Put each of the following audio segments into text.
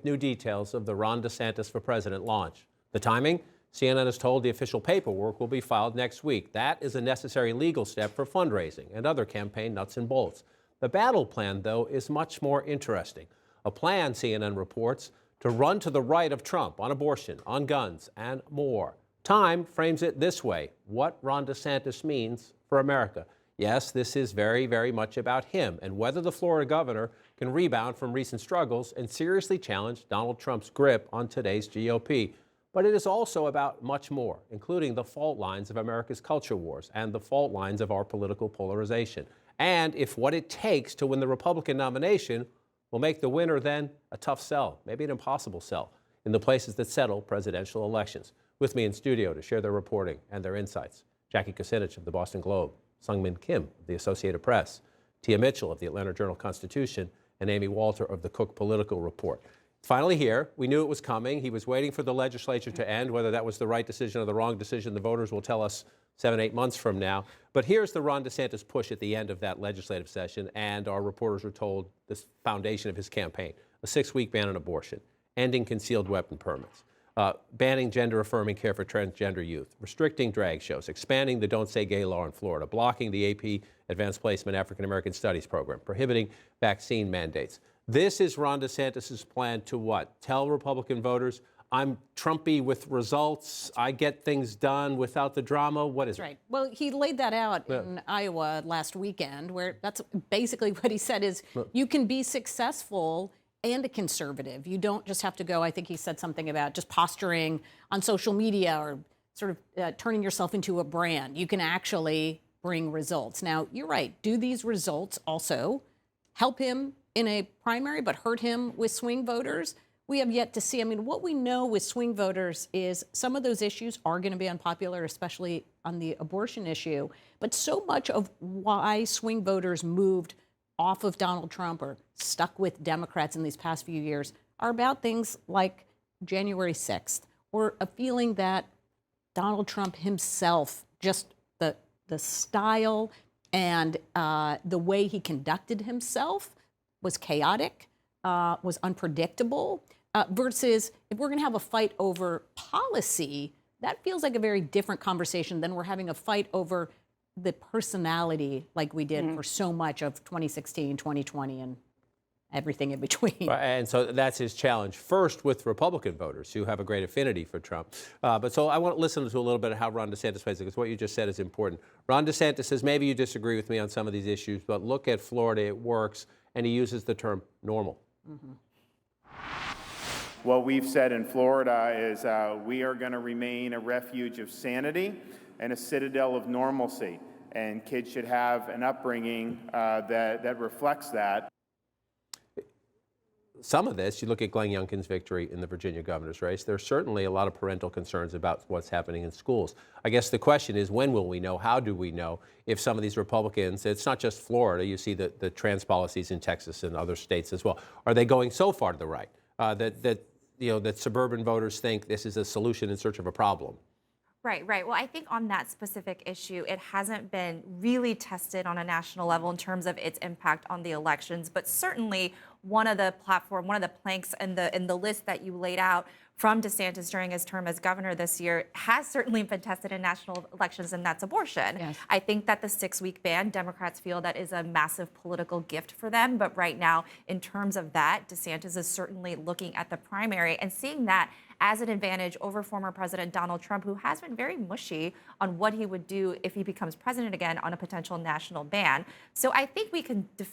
with new details of the Ron DeSantis for President launch. The timing? CNN is told the official paperwork will be filed next week. That is a necessary legal step for fundraising and other campaign nuts and bolts. The battle plan, though, is much more interesting. A plan, CNN reports, to run to the right of Trump on abortion, on guns, and more. Time frames it this way: what Ron DeSantis means for America. Yes, this is very, very much about him and whether the Florida governor can rebound from recent struggles and seriously challenge Donald Trump's grip on today's GOP. But it is also about much more, including the fault lines of America's culture wars and the fault lines of our political polarization. And if what it takes to win the Republican nomination will make the winner then a tough sell, maybe an impossible sell, in the places that settle presidential elections. With me in studio to share their reporting and their insights, Jackie Kucinich of the Boston Globe, Sungmin Kim of the Associated Press, Tia Mitchell of the Atlanta Journal-Constitution, and Amy Walter of the Cook Political Report. Finally here, we knew it was coming. He was waiting for the legislature to end. Whether that was the right decision or the wrong decision, the voters will tell us 7, 8 months from now. But here's the Ron DeSantis push at the end of that legislative session, and our reporters were told this foundation of his campaign: a 6-week ban on abortion, ending concealed weapon permits, banning gender-affirming care for transgender youth, restricting drag shows, expanding the Don't Say Gay law in Florida, blocking the AP Advanced Placement African American Studies program, prohibiting vaccine mandates. This is Ron DeSantis' plan to what? Tell Republican voters, I'm Trumpy with results, I get things done without the drama. What is it? Right. Well, he laid that out in Iowa last weekend, where that's basically what he said is you can be successful and a conservative. You don't just have to go, I think he said something about just posturing on social media or sort of turning yourself into a brand. You can actually bring results. Now, you're right. Do these results also help him in a primary but hurt him with swing voters? We have yet to see. I mean, what we know with swing voters is some of those issues are going to be unpopular, especially on the abortion issue. But so much of why swing voters moved off of Donald Trump or stuck with Democrats in these past few years are about things like January 6th, or a feeling that Donald Trump himself, just the style and the way he conducted himself was chaotic, was unpredictable, versus if we're going to have a fight over policy, that feels like a very different conversation than we're having a fight over the personality like we did for so much of 2016, 2020, and everything in between. And so that's his challenge, first with Republican voters who have a great affinity for Trump. But so I want to listen to a little bit of how Ron DeSantis plays it, because what you just said is important. Ron DeSantis says, maybe you disagree with me on some of these issues, but look at Florida, it works. And he uses the term normal. What we've said in Florida is we are going to remain a refuge of sanity and a citadel of normalcy. And kids should have an upbringing that reflects that. Some of this, you look at Glenn Youngkin's victory in the Virginia governor's race, there's certainly a lot of parental concerns about what's happening in schools. I guess the question is, when will we know? How do we know if some of these Republicans, it's not just Florida, you see the trans policies in Texas and other states as well, are they going so far to the right that suburban voters think this is a solution in search of a problem? Right. Well, I think on that specific issue, it hasn't been really tested on a national level in terms of its impact on the elections. But certainly one of the planks in the list that you laid out from DeSantis during his term as governor this year has certainly been tested in national elections, and that's abortion. Yes. I think that the 6-week ban, Democrats feel that is a massive political gift for them. But right now, in terms of that, DeSantis is certainly looking at the primary and seeing that as an advantage over former President Donald Trump, who has been very mushy on what he would do if he becomes president again on a potential national ban. So I think we can I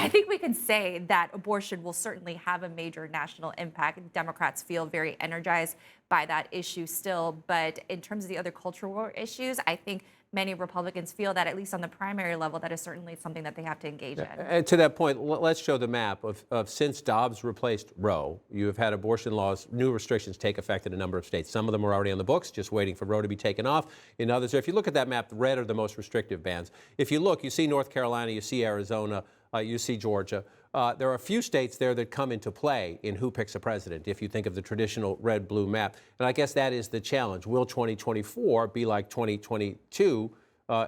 think we can say that abortion will certainly have a major national impact. Democrats feel very energized by that issue still. But in terms of the other cultural war issues, I think many Republicans feel that, at least on the primary level, that is certainly something that they have to engage in. And to that point, let's show the map of since Dobbs replaced Roe, you have had abortion laws, new restrictions take effect in a number of states. Some of them are already on the books, just waiting for Roe to be taken off. In others, if you look at that map, the red are the most restrictive bans. If you look, you see North Carolina, you see Arizona, you see Georgia. There are a few states there that come into play in who picks a president, if you think of the traditional red-blue map. And I guess that is the challenge. Will 2024 be like 2022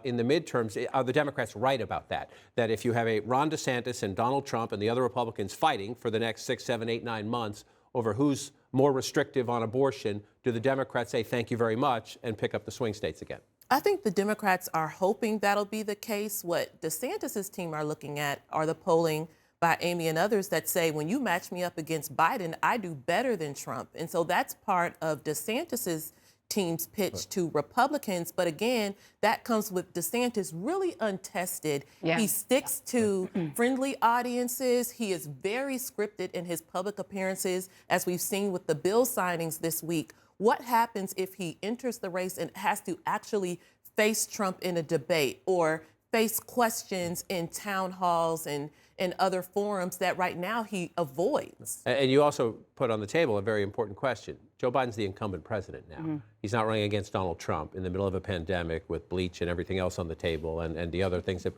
in the midterms, are the Democrats right about that? That if you have a Ron DeSantis and Donald Trump and the other Republicans fighting for the next 6, 7, 8, 9 months over who's more restrictive on abortion, do the Democrats say thank you very much and pick up the swing states again? I think the Democrats are hoping that'll be the case. What DeSantis' team are looking at are the polling by Amy and others that say, when you match me up against Biden, I do better than Trump. And so that's part of DeSantis' team's pitch to Republicans. But again, that comes with DeSantis really untested. Yeah. He sticks to friendly audiences. He is very scripted in his public appearances, as we've seen with the bill signings this week. What happens if he enters the race and has to actually face Trump in a debate or face questions in town halls and other forums that right now he avoids? And you also put on the table a very important question. Joe Biden's the incumbent president now. He's not running against Donald Trump in the middle of a pandemic with bleach and everything else on the table and the other things that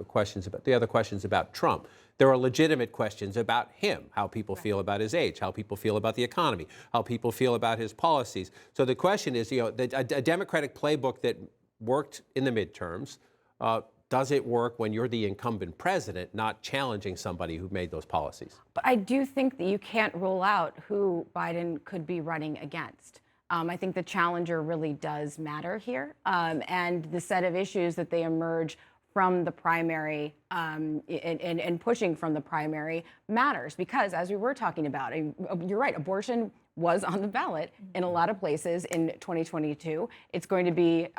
the other questions about Trump. There are legitimate questions about him, how people feel about his age, how people feel about the economy, how people feel about his policies. So the question is, a Democratic playbook that worked in the midterms, does it work when you're the incumbent president, not challenging somebody who made those policies? But I do think that you can't rule out who Biden could be running against. I think the challenger really does matter here, and the set of issues that they emerge from the primary and pushing from the primary matters, because as we were talking about, you're right, abortion was on the ballot in a lot of places in 2022. It's going to be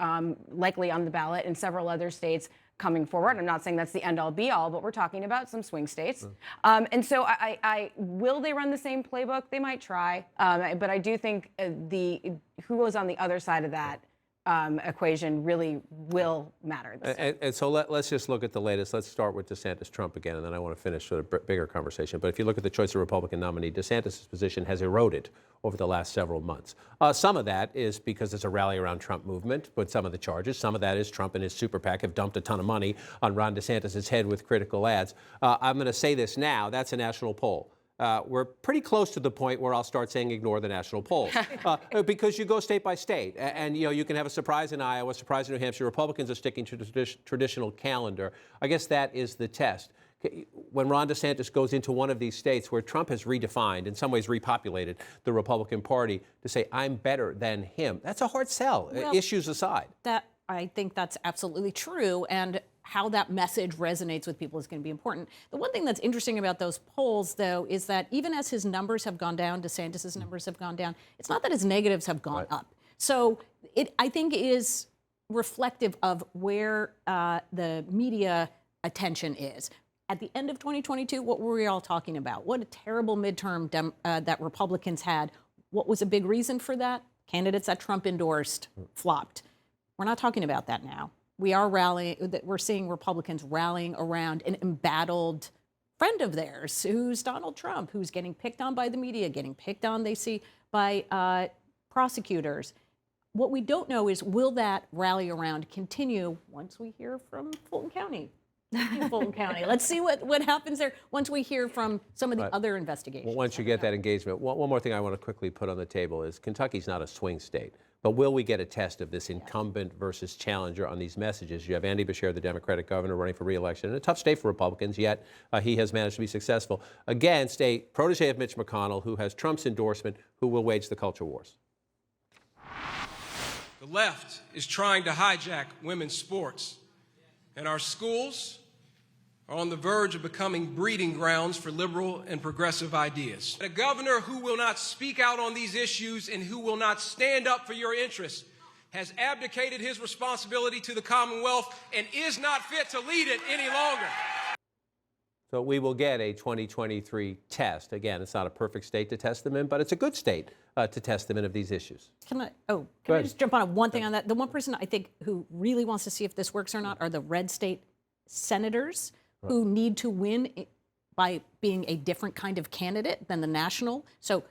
likely on the ballot in several other states coming forward. I'm not saying that's the end all be all, but we're talking about some swing states. And so will they run the same playbook? They might try, but I do think who goes on the other side of that equation really will matter. And so let's just look at the latest. Let's start with DeSantis-Trump again, and then I want to finish with a bigger conversation. But if you look at the choice of Republican nominee, DeSantis' position has eroded over the last several months. Some of that is because there's a rally around Trump movement, but some of the charges. Some of that is Trump and his super PAC have dumped a ton of money on Ron DeSantis' head with critical ads. I'm going to say this now. That's a national poll. We're pretty close to the point where I'll start saying ignore the national polls because you go state by state, and you can have a surprise in Iowa, a surprise in New Hampshire. Republicans are sticking to the traditional calendar. I guess that is the test. When Ron DeSantis goes into one of these states where Trump has redefined, in some ways repopulated, the Republican Party to say, I'm better than him, that's a hard sell, issues aside. I think that's absolutely true, and how that message resonates with people is going to be important. The one thing that's interesting about those polls, though, is that even as his numbers have gone down, DeSantis' numbers have gone down, it's not that his negatives have gone up. So I think it is reflective of where the media attention is. At the end of 2022, what were we all talking about? What a terrible midterm that Republicans had. What was a big reason for that? Candidates that Trump endorsed flopped. We're not talking about that now. We are we're seeing Republicans rallying around an embattled friend of theirs, who's Donald Trump, who's getting picked on by the media, getting picked on, they see, by prosecutors. What we don't know is, will that rally around continue once we hear from Fulton County? Fulton County. Let's see what happens there once we hear from some of the other investigations. Well, once you get that engagement, one more thing I want to quickly put on the table is Kentucky's not a swing state. But will we get a test of this incumbent versus challenger on these messages? You have Andy Beshear, the Democratic governor, running for re-election in a tough state for Republicans, yet he has managed to be successful against a protege of Mitch McConnell who has Trump's endorsement, who will wage the culture wars. The left is trying to hijack women's sports, and our schools are on the verge of becoming breeding grounds for liberal and progressive ideas. A governor who will not speak out on these issues and who will not stand up for your interests has abdicated his responsibility to the Commonwealth and is not fit to lead it any longer. So we will get a 2023 test. Again, it's not a perfect state to test them in, but it's a good state to test them in of these issues. Can I just jump on one thing on that? The one person I think who really wants to see if this works or not are the red state senators who need to win by being a different kind of candidate than the national. So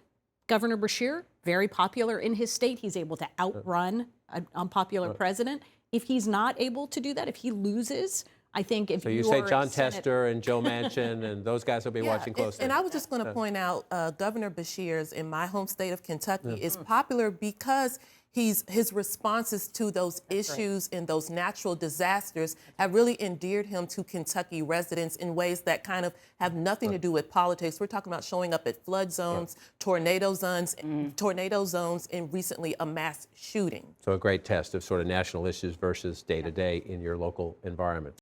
Governor Beshear, very popular in his state. He's able to outrun an unpopular president. If he's not able to do that, if he loses, I think if so you say John Tester and Joe Manchin and those guys will be watching closely. And I was just going to point out Governor Beshear's, in my home state of Kentucky, is popular because his responses to those issues and those natural disasters have really endeared him to Kentucky residents in ways that kind of have nothing to do with politics. We're talking about showing up at flood zones, tornado zones, and recently a mass shooting. So a great test of sort of national issues versus day-to-day in your local environment.